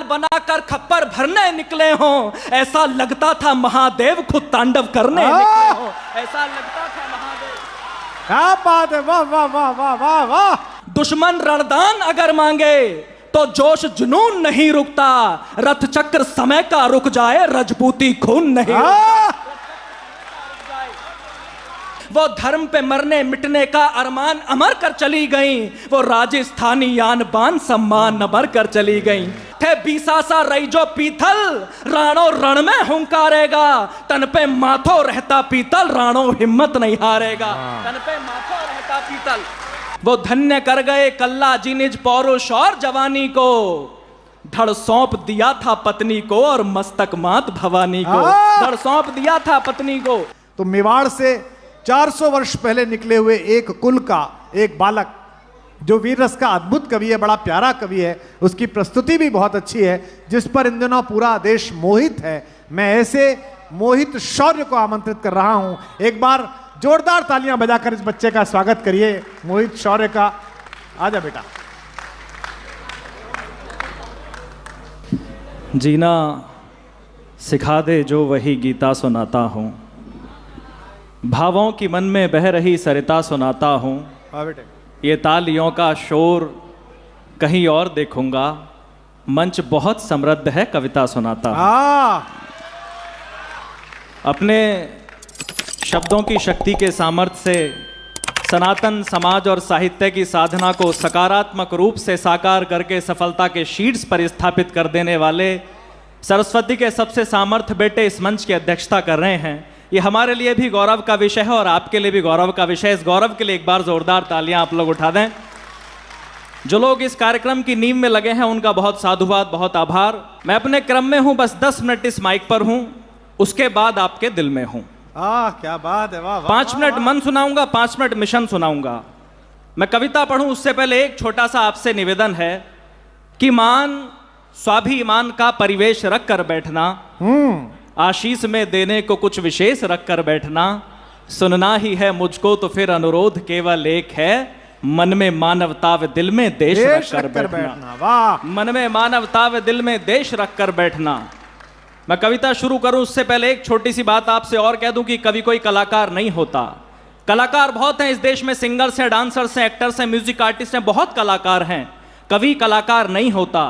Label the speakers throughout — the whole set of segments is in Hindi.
Speaker 1: बनाकर खप्पर भरने निकले हों, ऐसा लगता था महादेव खुद तांडव करने निकले हों, ऐसा लगता था महादेव।
Speaker 2: क्या बात है, वाह वाह वाह वाह वाह वाह।
Speaker 1: दुश्मन रणदान अगर मांगे तो जोश जुनून नहीं रुकता, रथ चक्र समय का रुक जाए रजपूती खून नहीं रुकता। वो धर्म पे मरने मिटने का अरमान अमर कर चली गई, वो राजस्थानी यान बान सम्मान अमर कर चली गई। थे बीसासा रही जो पीथल, राणो रण में हुंकारेगा, तन पे माथो रहता पीतल, राणो हिम्मत नहीं हारेगा, तन पे माथो रहता पीतल। वो धन्य कर गए कल्ला जी निज पौरुष और जवानी को, धड़ सौंप दिया था पत्नी को और मस्तक मात भवानी को, धड़ सौंप दिया था पत्नी को।
Speaker 2: तो मेवाड़ से 400 वर्ष पहले निकले हुए एक कुल का एक बालक जो वीर रस का अद्भुत कवि है, बड़ा प्यारा कवि है, उसकी प्रस्तुति भी बहुत अच्छी है, जिस पर इन दिनों पूरा देश मोहित है। मैं ऐसे मोहित शौर्य को आमंत्रित कर रहा हूं, एक बार जोरदार तालियां बजाकर इस बच्चे का स्वागत करिए, मोहित शौर्य का। आजा बेटा।
Speaker 1: जीना सिखा दे जो वही गीता सुनाता हूं, भावों की मन में बह रही सरिता सुनाता हूं, ये तालियों का शोर कहीं और देखूंगा, मंच बहुत समृद्ध है कविता सुनाता हूं। अपने शब्दों की शक्ति के सामर्थ्य से सनातन समाज और साहित्य की साधना को सकारात्मक रूप से साकार करके सफलता के शीर्ष पर स्थापित कर देने वाले सरस्वती के सबसे सामर्थ्य बेटे इस मंच की अध्यक्षता कर रहे हैं। ये हमारे लिए भी गौरव का विषय है और आपके लिए भी गौरव का विषय है। इस गौरव के लिए एक बार जोरदार तालियां आप लोग उठा दें। जो लोग इस कार्यक्रम की नींव में लगे हैं उनका बहुत साधुवाद, बहुत आभार। मैं अपने क्रम में हूं, बस 10 मिनट इस माइक पर हूं, उसके बाद आपके दिल में हूं।
Speaker 2: क्या बात है, वाह।
Speaker 1: 5 मिनट मन सुनाऊंगा, 5 मिनट मिशन सुनाऊंगा। मैं कविता पढ़ूं उससे पहले एक छोटा सा आपसे निवेदन है कि मान स्वाभिमान का परिवेश रख कर बैठना, आशीष में देने को कुछ विशेष रख कर बैठना, सुनना ही है मुझको तो फिर अनुरोध केवल एक है, मन में मानवता व दिल में देश रख कर बैठना।
Speaker 2: वाह।
Speaker 1: मन में मानवता व दिल में देश रख कर बैठना। मैं कविता शुरू करूं उससे पहले एक छोटी सी बात आपसे और कह दूं कि कवि कोई कलाकार नहीं होता। कलाकार बहुत हैं इस देश में, सिंगर्स हैं, डांसर्स हैं, एक्टर्स हैं, म्यूजिक आर्टिस्ट हैं, बहुत कलाकार हैं। कवि कलाकार नहीं होता,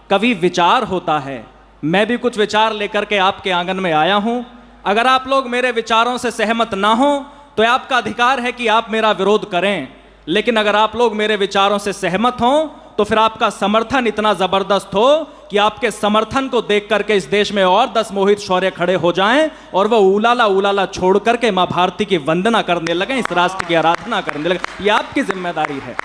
Speaker 1: कवि विचार होता है। मैं भी कुछ विचार लेकर के आपके आंगन में आया हूं। अगर आप लोग मेरे विचारों से सहमत ना हो तो आपका अधिकार है कि आप मेरा विरोध करें, लेकिन अगर आप लोग मेरे विचारों से सहमत हों तो फिर आपका समर्थन इतना जबरदस्त हो कि आपके समर्थन को देख करके इस देश में और 10 मोहित शौर्य खड़े हो जाएं और वो उलाला उलाला छोड़ करके मां भारती की वंदना करने लगे, इस राष्ट्र की आराधना करने लगे। ये आपकी जिम्मेदारी है।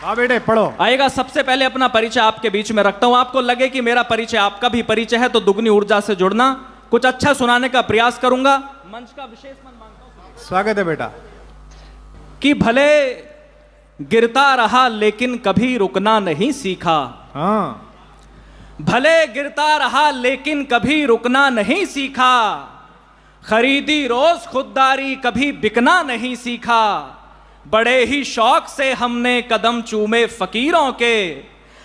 Speaker 2: हाँ बेटे पढ़ो।
Speaker 1: आएगा। सबसे पहले अपना परिचय आपके बीच में रखता हूं। आपको लगे कि मेरा परिचय आपका भी परिचय है तो दुगनी ऊर्जा से जुड़ना, कुछ अच्छा सुनाने का प्रयास करूंगा। मंच का विशेष मन मांगता हूं।
Speaker 2: स्वागत है बेटा।
Speaker 1: कि भले गिरता रहा लेकिन कभी रुकना नहीं सीखा, भले गिरता रहा लेकिन कभी रुकना नहीं सीखा, खरीदी रोज खुददारी कभी बिकना नहीं सीखा, बड़े ही शौक से हमने कदम चूमे फकीरों के,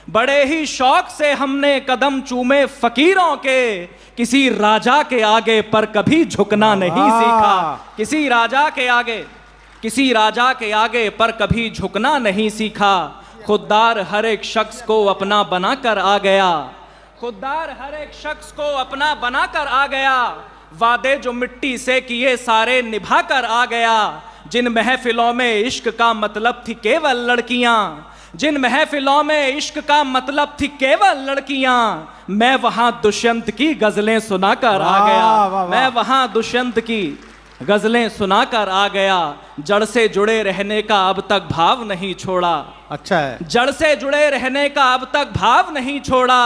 Speaker 1: बड़े ही शौक से हमने कदम चूमे फकीरों के, किसी राजा के आगे पर कभी झुकना नहीं सीखा, किसी राजा के आगे, किसी राजा के आगे पर कभी झुकना नहीं सीखा, खुददार हर एक शख्स को अपना बनाकर आ गया, खुददार हर एक शख्स को अपना बनाकर आ गया, वादे जो मिट्टी से किए सारे निभा कर आ गया, जिन महफिलों में इश्क का मतलब थी केवल लड़कियां, जिन महफिलों में इश्क का मतलब थी केवल लड़कियां, मैं वहां दुष्यंत की गजलें सुनाकर आ गया, मैं वहां दुष्यंत की गजलें सुनाकर आ गया, जड़ से जुड़े रहने का अब तक भाव नहीं छोड़ा।
Speaker 2: अच्छा है।
Speaker 1: जड़ से जुड़े रहने का अब तक भाव नहीं छोड़ा,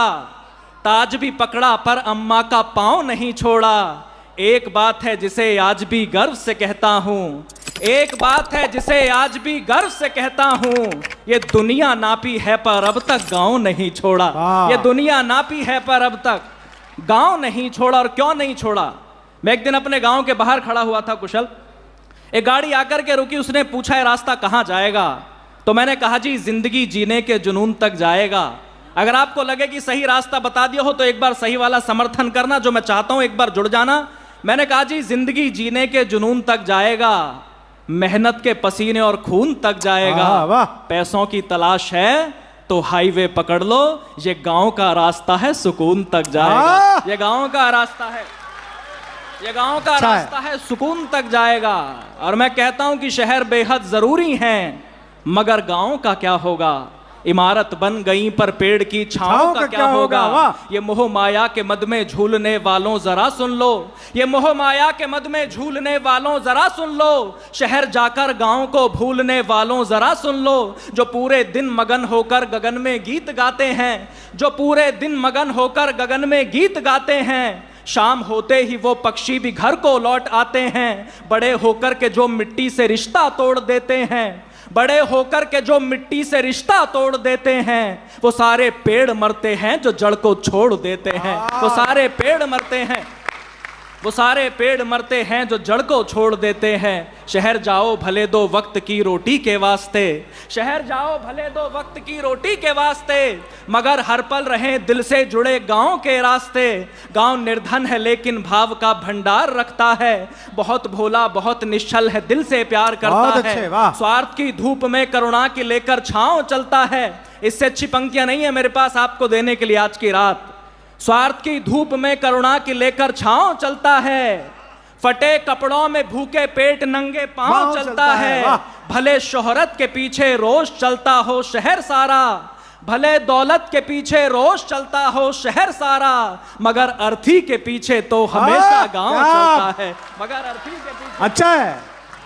Speaker 1: ताज भी पकड़ा पर अम्मा का पांव नहीं छोड़ा, एक बात है जिसे आज भी गर्व से कहता हूं, एक बात है जिसे आज भी गर्व से कहता हूं, ये दुनिया नापी है पर अब तक गांव नहीं छोड़ा, ये दुनिया नापी है पर अब तक गांव नहीं छोड़ा। और क्यों नहीं छोड़ा? मैं एक दिन अपने गांव के बाहर खड़ा हुआ था कुशल, एक गाड़ी आकर के रुकी, उसने पूछा है रास्ता कहां जाएगा, तो मैंने कहा जी जिंदगी जीने के जुनून तक जाएगा। अगर आपको लगे कि सही रास्ता बता दिया हो तो एक बार सही वाला समर्थन करना, जो मैं चाहता हूं एक बार जुड़ जाना। मैंने कहा जी जिंदगी जीने के जुनून तक जाएगा, मेहनत के पसीने और खून तक जाएगा,
Speaker 2: वाह।
Speaker 1: पैसों की तलाश है तो हाईवे पकड़ लो, ये गांव का रास्ता है सुकून तक जाएगा। ये गांव का रास्ता है, ये गांव का
Speaker 2: अच्छा
Speaker 1: रास्ता है सुकून तक जाएगा। और मैं कहता हूं कि शहर बेहद जरूरी हैं, मगर गांव का क्या होगा? इमारत बन गई पर पेड़ की छांव का क्या होगा? ये मोह माया के मद में झूलने वालों जरा सुन लो, ये मोह माया के मद में झूलने वालों जरा सुन लो, शहर जाकर गांव को भूलने वालों जरा सुन लो। जो पूरे दिन मगन होकर गगन में गीत गाते हैं, जो पूरे दिन मगन होकर गगन में गीत गाते हैं, शाम होते ही वो पक्षी भी घर को लौट आते हैं। बड़े होकर के जो मिट्टी से रिश्ता तोड़ देते हैं, बड़े होकर के जो मिट्टी से रिश्ता तोड़ देते हैं, वो सारे पेड़ मरते हैं जो जड़ को छोड़ देते हैं। वो सारे पेड़ मरते हैं, वो सारे पेड़ मरते हैं जो जड़ को छोड़ देते हैं। शहर जाओ भले दो वक्त की रोटी के वास्ते, शहर जाओ भले दो वक्त की रोटी के वास्ते, मगर हर पल रहें दिल से जुड़े गांव के रास्ते। गांव निर्धन है लेकिन भाव का भंडार रखता है, बहुत भोला बहुत निश्चल है दिल से प्यार करता है, स्वार्थ की धूप में करुणा की लेकर छांव चलता है। इससे अच्छी पंक्तियां नहीं है मेरे पास आपको देने के लिए आज की रात। स्वार्थ की धूप में करुणा की लेकर छांव चलता है, फटे कपड़ों में भूखे पेट नंगे पांव चलता है। भले शोहरत के पीछे रोष चलता हो शहर सारा, भले दौलत के पीछे रोष चलता हो शहर सारा, मगर अर्थी के पीछे तो हमेशा गांव चलता है। मगर अर्थी के पीछे
Speaker 2: अच्छा है,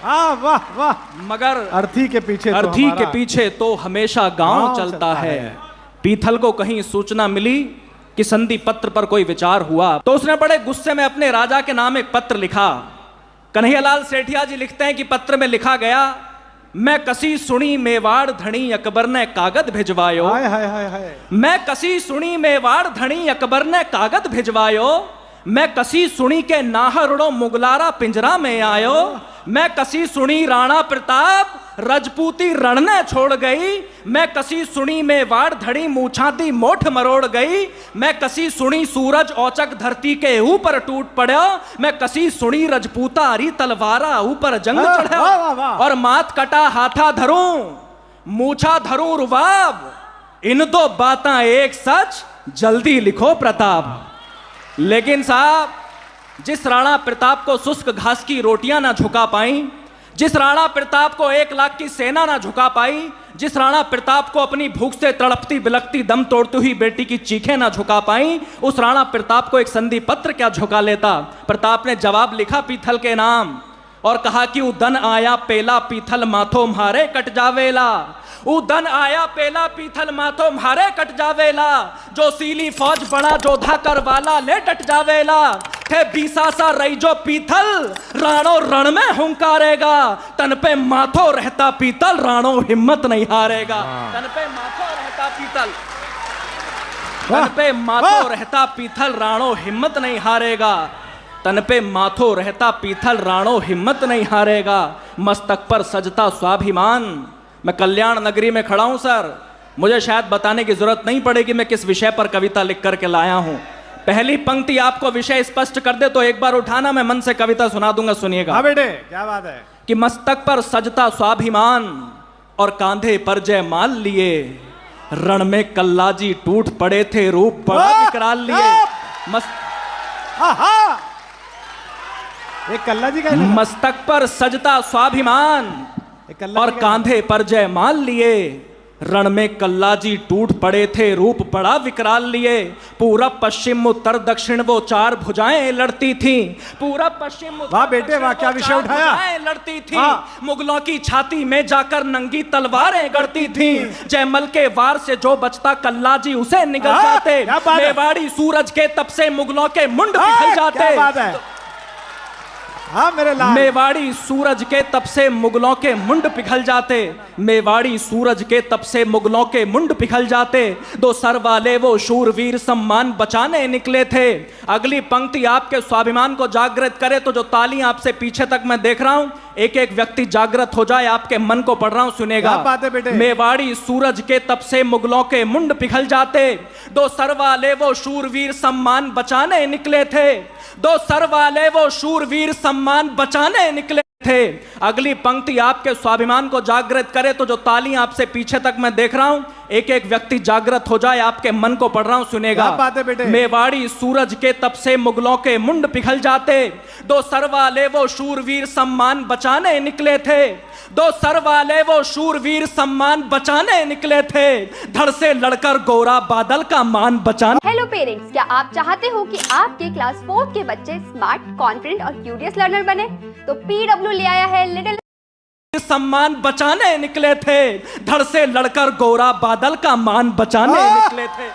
Speaker 2: वाह वाह,
Speaker 1: मगर
Speaker 2: अर्थी के पीछे
Speaker 1: अर्थी के पीछे तो हमेशा गांव चलता है। पीथल को कहीं सूचना मिली कि संधि पत्र पर कोई विचार हुआ, तो उसने बड़े गुस्से में अपने राजा के नाम एक पत्र लिखा। कन्हैयालाल सेठिया जी लिखते हैं कि पत्र में लिखा गया, मैं कसी सुनी मेवाड़ धनी अकबर ने कागद भिजवायो, मैं कसी सुनी मेवाड़ धनी अकबर ने कागद भिजवायो, मैं कसी सुनी के नाहरुड़ो मुगलारा पिंजरा में आयो, मैं कसी सुनी राणा प्रताप रजपूती रण ने छोड़ गई, मैं कसी सुनी मेवाड़ धड़ी मूछाती मोठ मरोड़ गई, मैं कसी सुनी सूरज औचक धरती के ऊपर टूट पड़ा, मैं कसी सुनी रजपूता हरी तलवारा ऊपर जंग चढ़ा, और मात कटा हाथा धरूं मूछा धरूं रुबाब, इन दो बातां एक सच जल्दी लिखो प्रताप। लेकिन साहब, जिस राणा प्रताप को शुष्क घास की रोटियां ना झुका पाई, जिस राणा प्रताप को 1 लाख की सेना ना झुका पाई, जिस राणा प्रताप को अपनी भूख से तड़पती बिलखती दम तोड़ती हुई बेटी की चीखें ना झुका पाई, उस राणा प्रताप को एक संधि पत्र क्या झुका लेता। प्रताप ने जवाब लिखा पीथल के नाम और कहा कि उदन आया पेला पीथल माथो म्हारे कट जावेला, उदन आया पेला पीथल माथो म्हारे कट जावेला, जो सीली फौज बड़ा जोधा करवाला ले टट जावेला, थे बीसा सा रही जो पीथल राणो रण में हुंकारेगा, तन पे माथो रहता पीतल राणो हिम्मत नहीं हारेगा। तन पे माथो रहता पीतल, तन पे माथो रहता पीथल राणो हिम्मत नहीं हारेगा, तन पे माथो रहता पीथल राणो हिम्मत नहीं हारेगा, मस्तक पर सजता स्वाभिमान। मैं कल्याण नगरी में खड़ा हूं सर, मुझे शायद बताने की जरूरत नहीं पड़ेगी मैं किस विषय पर कविता लिख करके लाया हूं। पहली पंक्ति आपको विषय स्पष्ट कर दे तो एक बार उठाना, मैं मन से कविता सुना दूंगा, सुनिएगा।
Speaker 2: हाँ बेटे, क्या बात है।
Speaker 1: कि मस्तक पर सजता स्वाभिमान और कांधे पर जयमाल लिए, रण में कल्लाजी टूट पड़े थे रूप बड़ा विकराल लिए।
Speaker 2: एक कल्ला जी का
Speaker 1: मस्तक पर सजता स्वाभिमान और कांधे पर जयमाल लिए, रण में कल्लाजी टूट पड़े थे रूप बड़ा विकराल लिए, पूरब पश्चिम उत्तर दक्षिण वो 4 भुजाएं लड़ती थीं, पूरब पश्चिम
Speaker 2: वाह बेटे वाह, क्या विषय उठाया।
Speaker 1: लड़ती थी, मुगलों की छाती में जाकर नंगी तलवारें गड़ती थीं, जयमल के वार से जो बचता कल्लाजी उसे निगल जाते, मेवाड़ी सूरज के तप से मुगलों के मुंड पिघल जाते।
Speaker 2: हाँ मेरे लाल,
Speaker 1: मेवाड़ी सूरज के तप से मुगलों के मुंड पिघल जाते, मेवाड़ी सूरज के तप से मुगलों के मुंड पिघल जाते, 2 सर वाले वो शूरवीर सम्मान बचाने निकले थे। अगली पंक्ति आपके स्वाभिमान को जागृत करे तो जो ताली आपसे पीछे तक मैं देख रहा हूं, एक एक व्यक्ति जागृत हो जाए, आपके मन को पढ़ रहा हूं, सुनेगा।
Speaker 2: क्या बात है बेटे?
Speaker 1: मेवाड़ी सूरज के तप से मुगलों के मुंड पिघल जाते, दो सर वाले वो शूरवीर सम्मान बचाने निकले थे, दो सर वाले वो शूरवीर सम्मान बचाने निकले थे। अगली पंक्ति आपके स्वाभिमान को जागृत करे, तो जो तालियां आपसे पीछे तक मैं देख रहा हूं, एक एक व्यक्ति जागृत हो जाए, आपके मन को पढ़ रहा हूं, सुनेगा।
Speaker 2: क्या बात है बेटे?
Speaker 1: मेवाड़ी सूरज के तप से मुगलों के मुंड पिघल जाते, दो सर वाले वो शूरवीर सम्मान बचाने निकले थे, दो सर वाले वो शूरवीर सम्मान बचाने निकले थे, धड़ से लड़कर गोरा बादल का मान बचाने।
Speaker 3: हेलो पेरेंट्स, क्या आप चाहते हो कि आपके क्लास 4 के बच्चे स्मार्ट, कॉन्फिडेंट और क्यूरियस लर्नर बने? तो PW ले आया है लिटिल
Speaker 1: सम्मान बचाने निकले थे, धड़ से लड़कर गोरा बादल का मान बचाने निकले थे,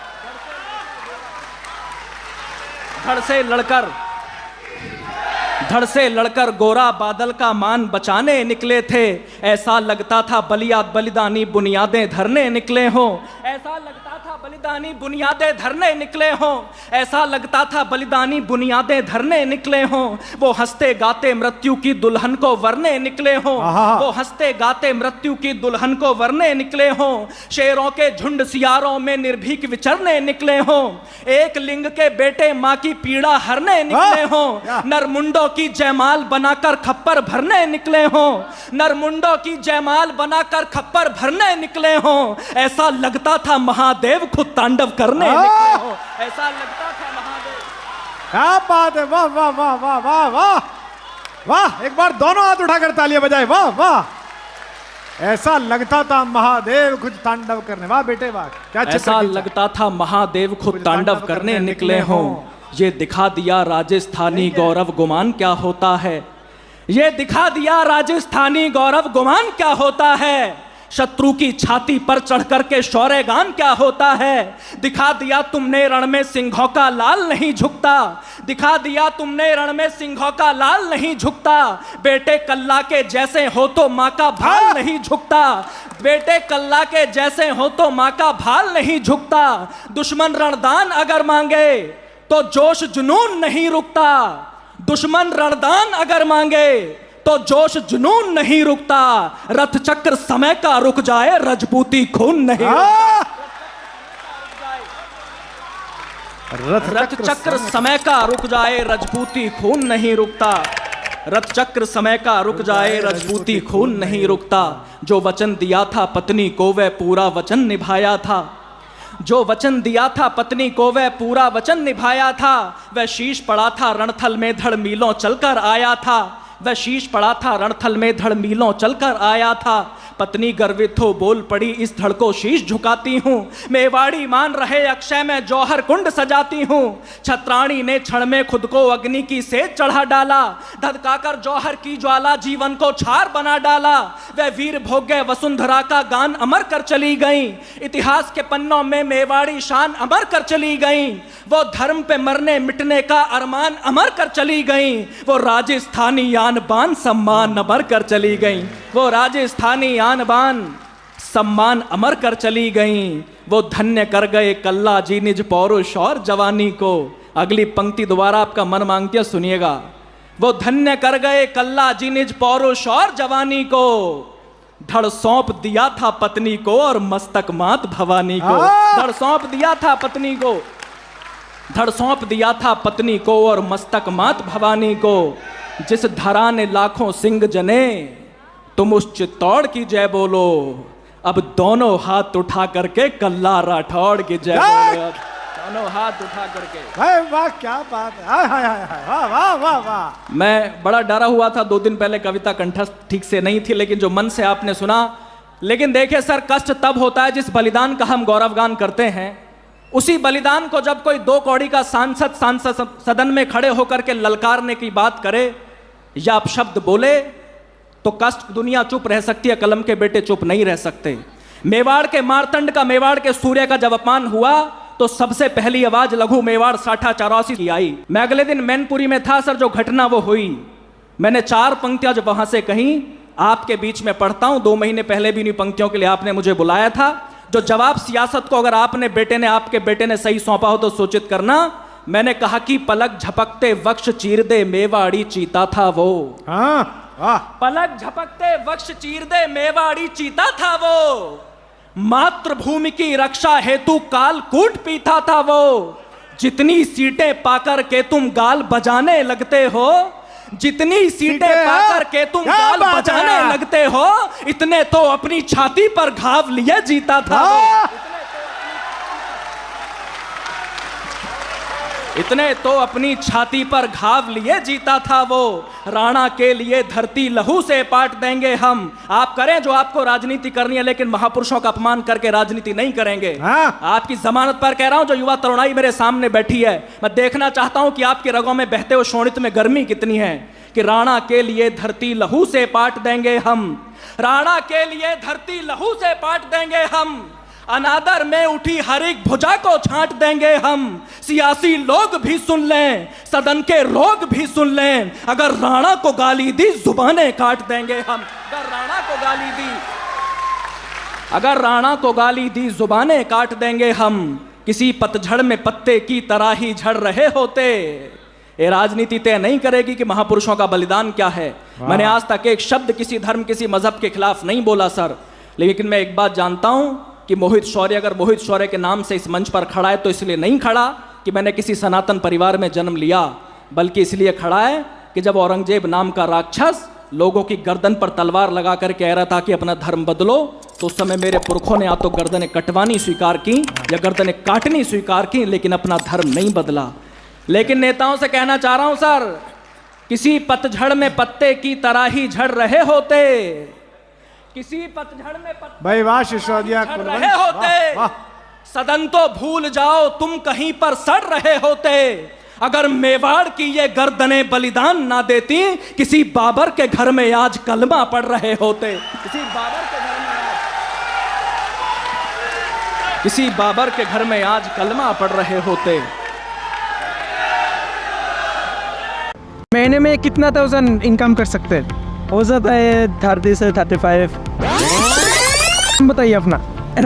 Speaker 1: धड़ से लड़कर गोरा बादल का मान बचाने निकले थे। ऐसा लगता था बलिदानी बुनियादें धरने निकले हों, ऐसा लगता था बलिदानी बुनियादें धरने निकले हों, ऐसा लगता था बलिदानी बुनियादें धरने निकले हों। वो हंसते गाते मृत्यु की दुल्हन को वरने निकले हों, वो हंसते गाते मृत्यु की दुल्हन को वरने निकले हों। शेरों के झुंड सियारों में निर्भीक विचरने निकले हों, एक लिंग के बेटे माँ की पीड़ा हरने निकले हों। नरमुंडों की जयमाल बनाकर खप्पर भरने निकले हों, नरमुंडों की जयमाल बनाकर खप्पर भरने निकले हों। ऐसा लगता था महादेव खुद तांडव करने निकले हों, ऐसा लगता था महादेव।
Speaker 2: क्या बात है, वाह वाह वाह वाह वाह वाह वाह, एक बार दोनों हाथ उठाकर तालियां बजाए, वाह वाह। ऐसा लगता था महादेव खुद तांडव करने, वाह बेटे वाह, क्या
Speaker 1: ऐसा लगता था महादेव खुद तांडव करने निकले हों। ये दिखा दिया राजस्थानी गौरव गुमान क्या होता है, ये दिखा दिया राजस्थानी गौरव गुमान क्या होता है। शत्रु की छाती पर चढ़ करके शौर्य गान क्या होता है। दिखा दिया तुमने रण में सिंहों का लाल नहीं झुकता, दिखा दिया तुमने रण में सिंहों का लाल नहीं झुकता। बेटे कल्ला के जैसे हो तो माँ का भाल नहीं झुकता, बेटे कल्ला के जैसे हो तो माँ का भाल नहीं झुकता। दुश्मन रणदान अगर मांगे तो जोश जुनून नहीं रुकता, दुश्मन रणदान अगर मांगे तो जोश जुनून नहीं रुकता। रथ चक्र समय का रुक जाए, रजपूती खून नहीं रथ चक्र समय का रुक जाए, रजपूती खून नहीं रुकता। रथ चक्र समय का रुक जाए, रजपूती खून नहीं रुकता। जो वचन दिया था पत्नी को वह पूरा वचन निभाया था, जो वचन दिया था पत्नी को वह पूरा वचन निभाया था। वह शीश पड़ा था रणथल में धड़ मीलों चलकर आया था, वह शीश पड़ा था रणथल में धड़ मीलों चलकर आया था। पत्नी गर्वित हो बोल पड़ी, इस धड़ को शीश झुकाती हूँ। मेवाड़ी मान रहे अक्षय में जौहर कुंड सजाती हूँ। छत्राणी ने क्षण में खुद को अग्नि की सेज चढ़ा डाला, धधकाकर जौहर की ज्वाला जीवन को छार बना डाला। वह वीर भोग्य वसुंधरा का गान अमर कर चली गई, इतिहास के पन्नों में मेवाड़ी शान अमर कर चली गई। वो धर्म पे मरने मिटने का अरमान अमर कर चली गई। वो राजस्थानी आन बान सम्मान अमर कर चली गई, वो राजस्थानी आन बान सम्मान अमर कर चली गई। वो धन्य कर गए कल्ला जी निज पौरुष और जवानी को। अगली पंक्ति दोबारा आपका मन मांगती है, सुनिएगा। वो धन्य कर गए कल्ला जी निज पौरुष और जवानी को, धड़ सौंप दिया था पत्नी को और मस्तक मात भवानी को। धड़ सौंप दिया था पत्नी को, धड़ सौंप दिया था पत्नी को और मस्तक मात भवानी को। जिस धरा ने लाखों सिंह जने तुम उस चित्तौड़ की जय बोलो, अब दोनों हाथ उठा करके कल्ला राठौड़ की जय बोलो, दोनों हाथ उठा करके।
Speaker 2: वाह क्या बात है, हाय हाय हाय, वाह वाह वाह वाह।
Speaker 1: मैं बड़ा डरा हुआ था, 2 दिन पहले कविता कंठस्थ ठीक से नहीं थी, लेकिन जो मन से आपने सुना। लेकिन देखिए सर, कष्ट तब होता है जिस बलिदान का हम गौरवगान करते हैं, उसी बलिदान को जब कोई 2 कौड़ी का सांसद सदन में खड़े होकर के ललकारने की बात करे या अपशब्द बोले तो कष्ट दुनिया चुप रह सकती है, कलम के बेटे चुप नहीं रह सकते। मेवाड़ के मारतंड का, मेवाड़ के सूर्य का जब अपमान हुआ तो सबसे पहली आवाज लघु मेवाड़ 84 की आई। मैं अगले दिन मैनपुरी में था सर, जो घटना वो हुई, मैंने 4 पंक्तियां जब वहां से कहीं आपके बीच में पढ़ता हूं। 2 महीने पहले भी इन पंक्तियों के लिए आपने मुझे बुलाया था। जो जवाब सियासत को अगर आपके बेटे ने सही सौंपा हो तो सूचित करना। मैंने कहा कि पलक झपकते वक्ष चीर दे मेवाड़ी चीता था वो।
Speaker 2: वाह।
Speaker 1: पलक झपकते वक्ष चीर दे मेवाड़ी चीता था वो, मातृभूमि की रक्षा हेतु काल कूट पीता था वो। जितनी सीटें पाकर के तुम गाल बजाने लगते हो, जितनी सीटें पाकर के तुम गाल बजाने लगते हो, इतने तो अपनी छाती पर घाव लिए जीता था वो। इतने तो अपनी छाती पर घाव लिए जीता था वो। राणा के लिए धरती लहू से पाट देंगे हम। आप करें जो आपको राजनीति करनी है, लेकिन महापुरुषों का अपमान करके राजनीति नहीं करेंगे। आपकी जमानत पर कह रहा हूं, जो युवा तरुणाई मेरे सामने बैठी है, मैं देखना चाहता हूं कि आपके रगों में बहते हुए शोणित में गर्मी कितनी है कि राणा के लिए धरती लहू से पाट देंगे हम। राणा के लिए धरती लहू से पाट देंगे हम। अनादर में उठी हर एक भुजा को छांट देंगे हम। सियासी लोग भी सुन लें, सदन के लोग भी सुन लें, अगर राणा को गाली दी जुबानें काट देंगे हम। अगर राणा को गाली दी, अगर राणा को गाली दी जुबानें काट देंगे हम। किसी पतझड़ में पत्ते की तरह ही झड़ रहे होते। ये राजनीति तय नहीं करेगी कि महापुरुषों का बलिदान क्या है। मैंने आज तक एक शब्द किसी धर्म किसी मजहब के खिलाफ नहीं बोला सर, लेकिन मैं एक बात जानता हूं कि मोहित शौर्य अगर मोहित शौर्य के नाम से इस मंच पर खड़ा है तो इसलिए नहीं खड़ा कि मैंने किसी सनातन परिवार में जन्म लिया, बल्कि इसलिए खड़ा है कि जब औरंगजेब नाम का राक्षस लोगों की गर्दन पर तलवार लगा कर कह रहा था कि अपना धर्म बदलो, तो उस समय मेरे पुरखों ने या तो गर्दनें कटवानी स्वीकार की या गर्दनें काटनी स्वीकार की, लेकिन अपना धर्म नहीं बदला। लेकिन नेताओं से कहना चाह रहा हूं सर, किसी पतझड़ में पत्ते की तरह ही झड़ रहे होते। किसी पतझड़ में
Speaker 2: भाई वाह सिसोदिया
Speaker 1: झड़ रहे होते। सदन तो भूल जाओ तुम कहीं पर सड़ रहे होते। अगर मेवाड़ की ये गर्दनें बलिदान ना देती, किसी बाबर के घर में आज कलमा पढ़ रहे होते। किसी बाबर के घर में आज, किसी बाबर के घर में आज कलमा पढ़ रहे होते।
Speaker 4: महीने में कितना 1000 इनकम कर सकते हैं?
Speaker 5: हो जाता है 30 से 35।
Speaker 4: बताइए अपना।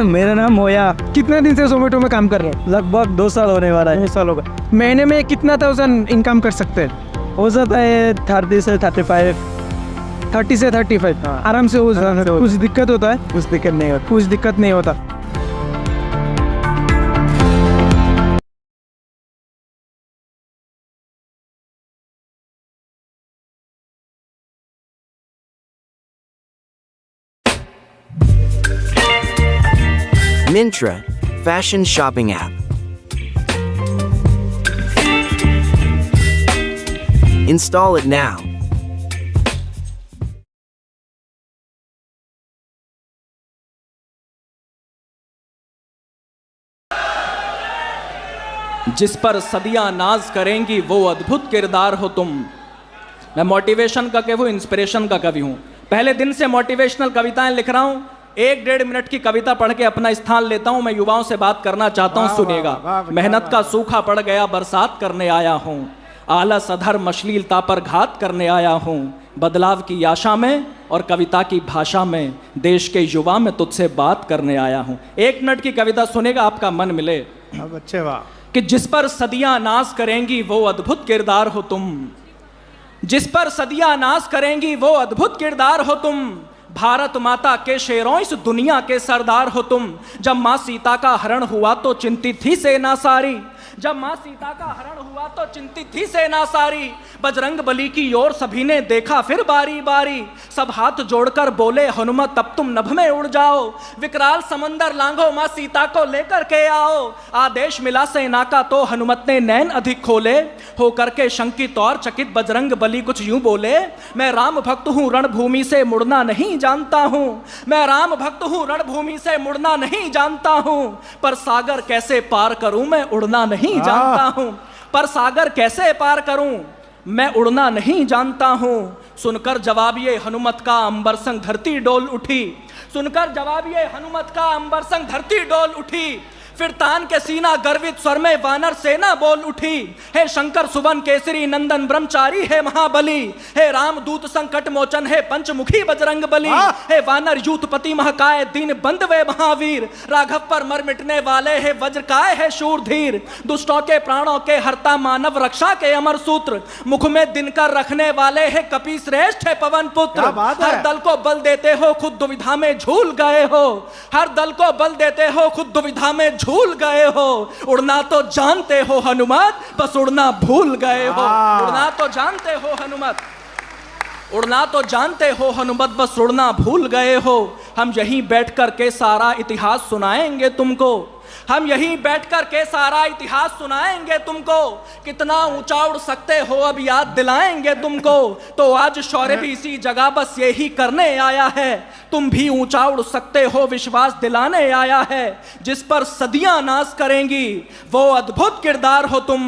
Speaker 5: मेरा नाम मोया।
Speaker 4: कितने दिन से जोमेटो में काम कर रहे हैं?
Speaker 5: लगभग 2 साल होने वाला है।
Speaker 4: 2 साल हो गए। महीने में कितना 1000 इनकम कर सकते हैं?
Speaker 5: हो जाता है 30 से 35।
Speaker 4: 30 से 35।
Speaker 5: हाँ।
Speaker 4: आराम से हो जाता है। कुछ दिक्कत होता है?
Speaker 5: कुछ दिक्कत नहीं होती।
Speaker 4: कुछ दिक्कत नहीं होता।
Speaker 6: Myntra, fashion shopping app. Install it now.
Speaker 1: जिस पर सदियां नाज करेंगी वो अद्भुत किरदार हो तुम। मैं मोटिवेशन का कवि हूं, इंस्पिरेशन का कवि हूं। पहले दिन से मोटिवेशनल कविताएं लिख रहा हूं। 1-1.5 मिनट की कविता पढ़ के अपना स्थान लेता हूं। मैं युवाओं से बात करना चाहता हूं, सुनिएगा। मेहनत का सूखा पड़ गया, बरसात करने आया हूं। आलस अधर्म अश्लीलता पर घात करने आया हूं। बदलाव की आशा में और कविता की भाषा में देश के युवा में तुझसे बात करने आया हूं। 1 मिनट की कविता सुनेगा, आपका मन मिले।
Speaker 2: अब अच्छे वाह।
Speaker 1: कि जिस पर सदियां नाज करेंगी वो अद्भुत किरदार हो तुम। जिस पर सदियां नाज करेंगी वो अद्भुत किरदार हो तुम। भारत माता के शेरों इस दुनिया के सरदार हो तुम। जब माँ सीता का हरण हुआ तो चिंतित थी सेना सारी। जब माँ सीता का हरण हुआ तो चिंतित थी सेना सारी। बजरंग बली की ओर सभी ने देखा फिर बारी बारी। सब हाथ जोड़कर बोले हनुमत अब तुम नभ में उड़ जाओ। विकराल समंदर लांघो माँ सीता को लेकर के आओ। आदेश मिला सेना का तो हनुमत ने नैन अधिक खोले। होकर के शंकित और चकित बजरंग बली कुछ यूं बोले, मैं राम भक्त हूँ रणभूमि से मुड़ना नहीं जानता हूँ। मैं राम भक्त हूँ रणभूमि से मुड़ना नहीं जानता हूँ। पर सागर कैसे पार करूँ मैं उड़ना नहीं जानता हूँ। पर सागर कैसे पार करूँ मैं उड़ना नहीं जानता हूँ। सुनकर जवाब ये हनुमत का अंबर संग धरती डोल उठी। सुनकर जवाब ये हनुमत का अंबर संग धरती डोल उठी। फिर तान के सीना गर्वित स्वर में वानर सेना बोल उठी, हे शंकर सुवन केसरी नंदन ब्रह्मचारी हे महाबली, हे रामदूत संकट मोचन हे पंचमुखी बजरंग बली, हे वानर यूथपति महकाय दीन बंद वे महावीर, राघव पर मर मिटने वाले हे वज्रकाय है शूरधीर, दुष्टों के प्राणों के हरता मानव रक्षा के अमर सूत्र, मुख में दिनकर रखने वाले हे कपि श्रेष्ठ है पवन पुत्र,
Speaker 2: क्या बात है?
Speaker 1: हर दल को बल देते हो खुद दुविधा में झूल गए हो, हर दल को बल देते हो खुद दुविधा में झूल गए हो, उड़ना तो जानते हो हनुमत बस उड़ना भूल गए हो, उड़ना तो जानते हो हनुमत, उड़ना तो जानते हो हनुमत बस उड़ना भूल गए हो, हम यहीं बैठकर के सारा इतिहास सुनाएंगे तुमको, हम यहीं बैठकर के सारा इतिहास सुनाएंगे तुमको, कितना ऊंचा उड़ सकते हो अब याद दिलाएंगे तुमको, तो आज शौर्य भी इसी जगह बस यही करने आया है, तुम भी ऊंचा उड़ सकते हो विश्वास दिलाने आया है, जिस पर सदियां नाज करेंगी वो अद्भुत किरदार हो तुम,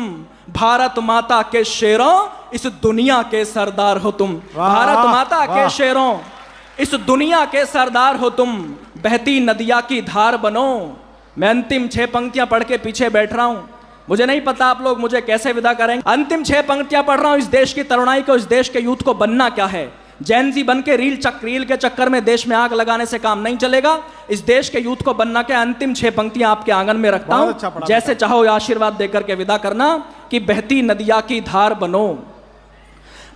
Speaker 1: भारत माता के शेरों इस दुनिया के सरदार हो तुम, भारत माता के शेरों इस दुनिया के सरदार हो तुम, बहती नदिया की धार बनो। मैं अंतिम 6 पंक्तियां पढ़ के पीछे बैठ रहा हूं, मुझे नहीं पता आप लोग मुझे कैसे विदा करेंगे। अंतिम 6 पंक्तियां पढ़ रहा हूं, इस देश की तरुणाई को, इस देश के यूथ को बनना क्या है। जैन जी बन के रील के चक्कर में देश में आग लगाने से काम नहीं चलेगा, इस देश के यूथ को बनना क्या। अंतिम 6 पंक्तियां आपके आंगन में रखता हूं,
Speaker 2: अच्छा
Speaker 1: जैसे चाहो आशीर्वाद देकर के विदा करना कि बहती नदिया की धार बनो,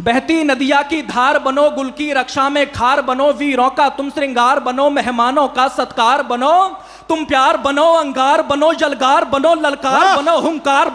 Speaker 1: बहती नदिया की धार बनो, गुल की रक्षा में खार बनो, वीरों का तुम श्रृंगार बनो, मेहमानों का सत्कार बनो, तुम प्यार बनो, अंगार बनो, जलगार बनो, ललकार बनो, हुंकार